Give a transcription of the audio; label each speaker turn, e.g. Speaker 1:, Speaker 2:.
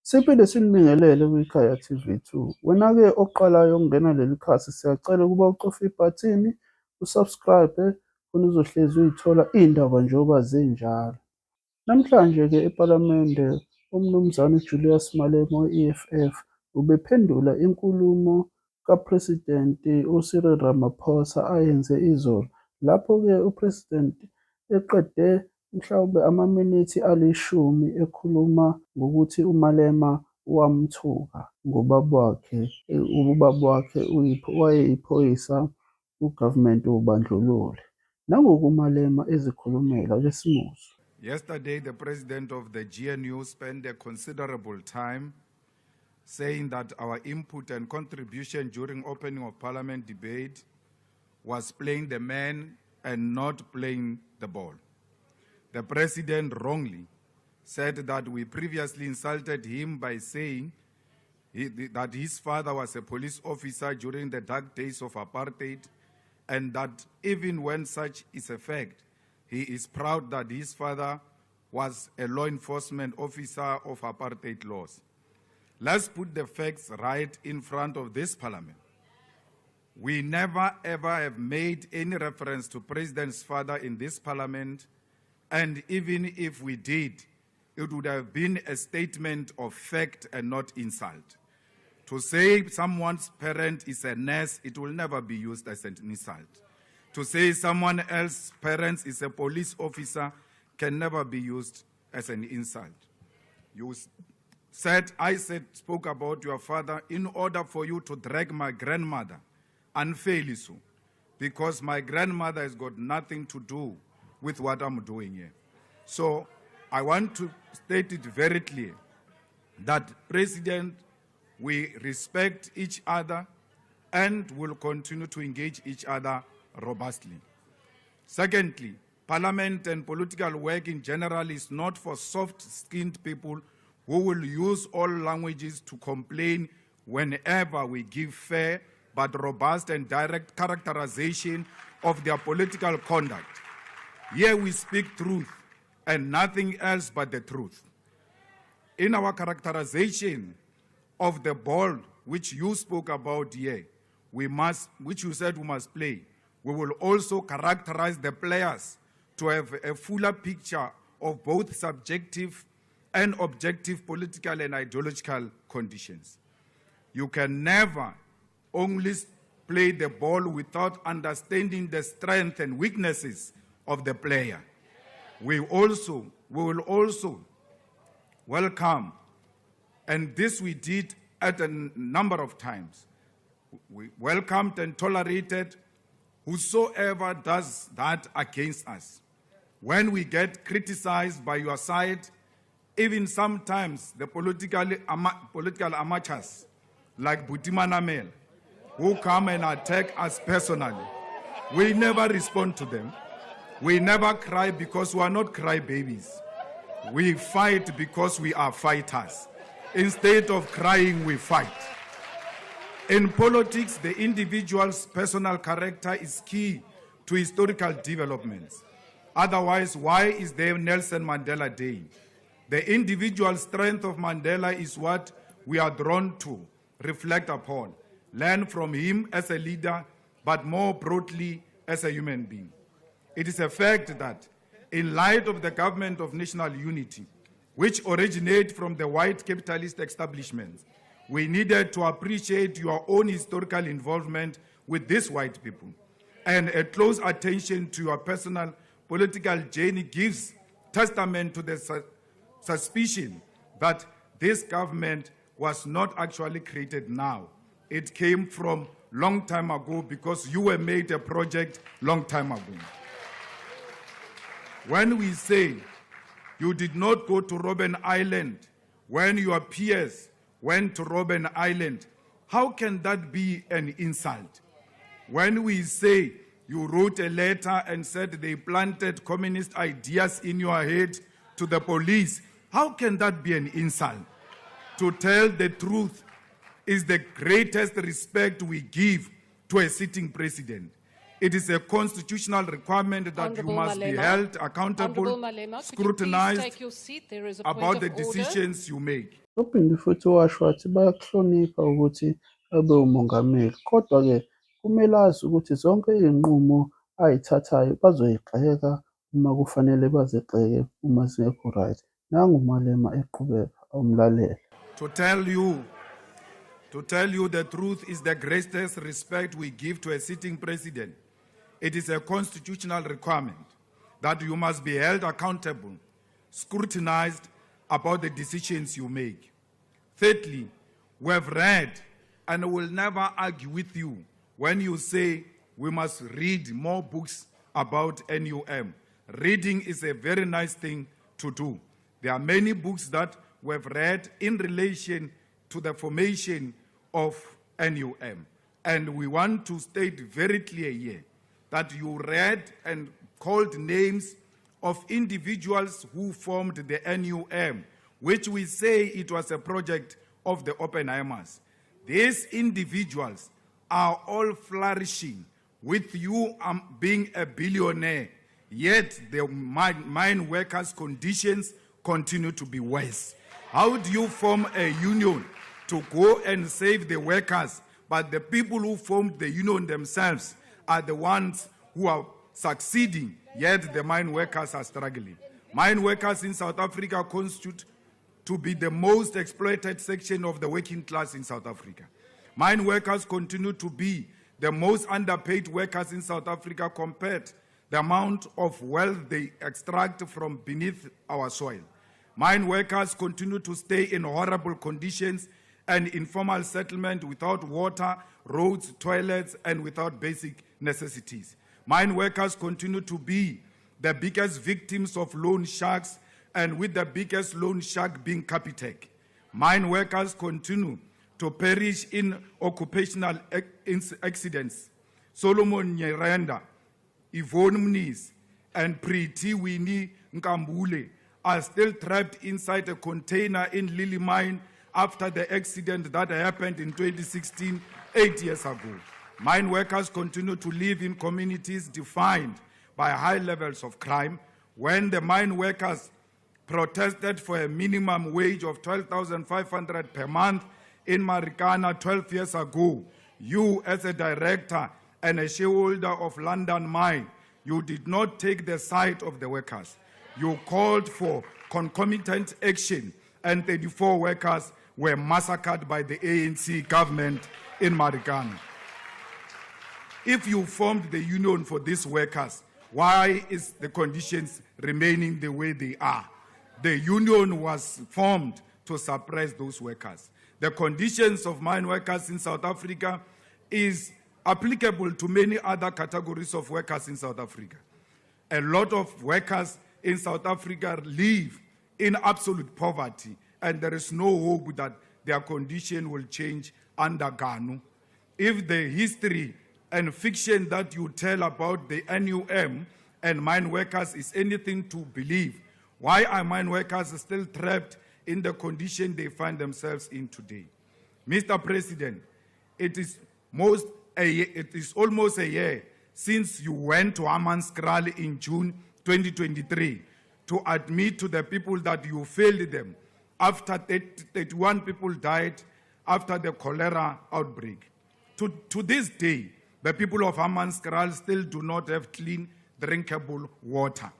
Speaker 1: Siphinde sinibingelele kwiKhaya TV2. Wena-ke oqalayo ukungena leli khasi, siyacela ukuba ucofe ibhathini, usubscribe khona uzohlezi uyithola iy'ndaba njengoba zinjalo. Namhlanje-ke ePhalamende, uMnumzane Julius Malema we-EFF ubephendula inkulumo kaPresidenti uCyril Ramaphosa ayenze izolo. Lapho-ke uPresidenti eqede mhlawumbe amaminithi alishumi ekhuluma ngokuthi uMalema wamthuka ngobaba wakhe, ubaba wakhe wayeyiphoyisa kugovernment wobandlululo. Nangoku uMalema ezikhulumela, ake simuzwe.
Speaker 2: Yesterday, the president of the GNU spent a considerable time saying that our input and contribution during opening of parliament debate was playing the man and not playing the ball. The president wrongly said that we previously insulted him by saying that his father was a police officer during the dark days of apartheid, and that even when such is a fact, he is proud that his father was a law enforcement officer of apartheid laws. Let's put the facts right in front of this parliament. We never ever have made any reference to President's father in this parliament, and even if we did, it would have been a statement of fact and not insult. To say someone's parent is a nurse, it will never be used as an insult. To say someone else's parent is a police officer can never be used as an insult. You said, spoke about your father in order for you to drag my grandmother unfairly so, because my grandmother has got nothing to do with what I'm doing here. So I want to state it very clear that, President, we respect each other and will continue to engage each other robustly. Secondly, parliament and political work in general is not for soft-skinned people who will use all languages to complain whenever we give fair but robust and direct characterization of their political conduct. Here we speak truth and nothing else but the truth. In our characterization of the ball which you spoke about here, which you said we must play, we will also characterize the players to have a fuller picture of both subjective and objective political and ideological conditions. You can never only play the ball without understanding the strengths and weaknesses of the player. We will also welcome, and this we did at a number of times, we welcomed and tolerated whosoever does that against us. When we get criticized by your side, even sometimes the political amateurs like Butima Namel, who come and attack us personally, we never respond to them. We never cry because we are not crybabies. We fight because we are fighters. Instead of crying, we fight. In politics, the individual's personal character is key to historical developments. Otherwise, why is there Nelson Mandela Day? The individual strength of Mandela is what we are drawn to reflect upon, learn from him as a leader, but more broadly as a human being. It is a fact that in light of the government of national unity, which originate from the white capitalist establishments, we needed to appreciate your own historical involvement with these white people. And a close attention to your personal political journey gives testament to the suspicion that this government was not actually created now. It came from long time ago because you were made a project long time ago. When we say you did not go to Robben Island when your peers went to Robben Island, how can that be an insult? When we say you wrote a letter and said they planted communist ideas in your head to the police, how can that be an insult? To tell the truth is the greatest respect we give to a sitting president. It is a constitutional requirement that you must be held accountable, scrutinized about the decisions you make.
Speaker 1: Uphinde futhi washo wathi bayakuhlonipha ukuthi abe umongameli, kodwa-ke kumele azi ukuthi zonke iy'nqumo ay'thathayo bazoyigxeka uma kufanele bazigxeke uma zingekho right. Nangu uMalema eqhubeka awumlalele.
Speaker 2: To tell you the truth is the greatest respect we give to a sitting president. It is a constitutional requirement that you must be held accountable, scrutinized about the decisions you make. Thirdly, we have read and will never argue with you when you say we must read more books about NUM. Reading is a very nice thing to do. There are many books that we have read in relation to the formation of NUM. And we want to state very clear here that you read and called names of individuals who formed the NUM, which we say it was a project of the Oppenheimers. These individuals are all flourishing, with you being a billionaire, yet the mine workers' conditions continue to be worse. How do you form a union to go and save the workers, but the people who formed the union themselves are the ones who are succeeding, yet the mine workers are struggling? Mine workers in South Africa constitute to be the most exploited section of the working class in South Africa. Mine workers continue to be the most underpaid workers in South Africa compared to the amount of wealth they extract from beneath our soil. Mine workers continue to stay in horrible conditions and informal settlement without water, roads, toilets, and without basic necessities. Mine workers continue to be the biggest victims of loan sharks, and with the biggest loan shark being Capitec. Mine workers continue to perish in occupational accidents. Solomon Nyerenda, Yvonne Mniz, and Pretty Winnie Nkambule are still trapped inside a container in Lily Mine after the accident that happened in 2016, 8 years ago. Mine workers continue to live in communities defined by high levels of crime. When the mine workers protested for a minimum wage of 12,500 per month in Marikana 12 years ago, you as a director and a shareholder of London Mine, you did not take the side of the workers. You called for concomitant action, and 34 workers were massacred by the ANC government in Marikana. If you formed the union for these workers, why is the conditions remaining the way they are? The union was formed to suppress those workers. The conditions of mine workers in South Africa is applicable to many other categories of workers in South Africa. A lot of workers in South Africa live in absolute poverty, and there is no hope that their condition will change under GANU. If the history and fiction that you tell about the NUM and mine workers is anything to believe, why are mine workers still trapped in the condition they find themselves in today? Mr. President, it is almost a year since you went to Hammanskraal in June 2023 to admit to the people that you failed them after 31 people died after the cholera outbreak. To this day, the people of Hammanskraal still do not have clean, drinkable water.